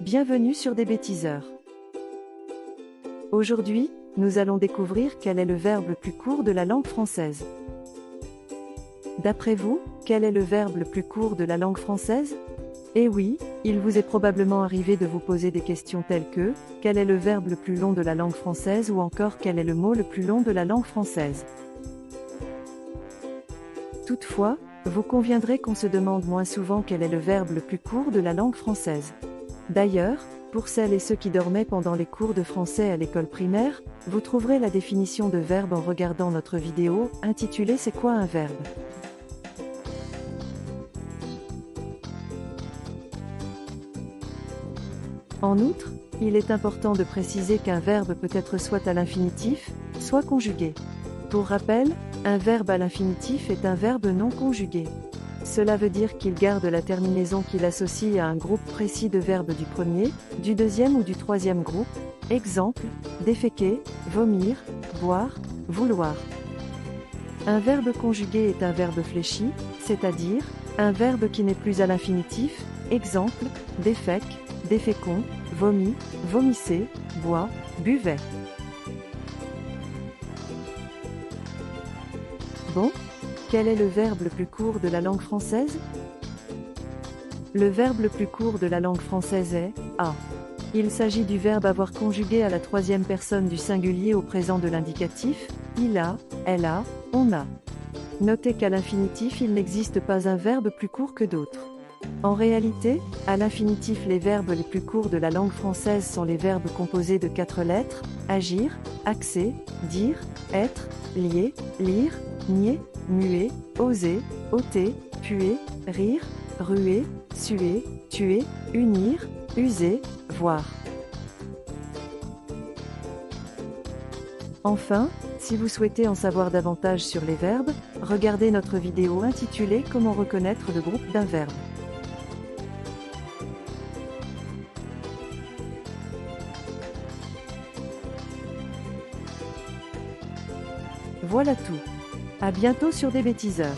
Bienvenue sur des bêtiseurs. Aujourd'hui, nous allons découvrir quel est le verbe le plus court de la langue française. D'après vous, quel est le verbe le plus court de la langue française? Eh oui, il vous est probablement arrivé de vous poser des questions telles que « Quel est le verbe le plus long de la langue française » ou encore « Quel est le mot le plus long de la langue française ?» Toutefois, vous conviendrez qu'on se demande moins souvent quel est le verbe le plus court de la langue française. D'ailleurs, pour celles et ceux qui dormaient pendant les cours de français à l'école primaire, vous trouverez la définition de verbe en regardant notre vidéo, intitulée « C'est quoi un verbe ?» En outre, il est important de préciser qu'un verbe peut être soit à l'infinitif, soit conjugué. Pour rappel, un verbe à l'infinitif est un verbe non conjugué. Cela veut dire qu'il garde la terminaison qu'il associe à un groupe précis de verbes du premier, du deuxième ou du troisième groupe. Exemple, déféquer, vomir, boire, vouloir. Un verbe conjugué est un verbe fléchi, c'est-à-dire un verbe qui n'est plus à l'infinitif. Exemple, défèque, défécon, vomit, vomissez, boit, buvait. Bon, quel est le verbe le plus court de la langue française? Le verbe le plus court de la langue française est « a ». Il s'agit du verbe avoir conjugué à la troisième personne du singulier au présent de l'indicatif, il a, elle a, on a. Notez qu'à l'infinitif il n'existe pas un verbe plus court que d'autres. En réalité, à l'infinitif les verbes les plus courts de la langue française sont les verbes composés de 4 lettres, agir, axer, dire, être, lier, lire, nier, muer, oser, ôter, puer, rire, ruer, suer, tuer, unir, user, voir. Enfin, si vous souhaitez en savoir davantage sur les verbes, regardez notre vidéo intitulée « Comment reconnaître le groupe d'un verbe ». Voilà tout. À bientôt sur des bêtiseurs.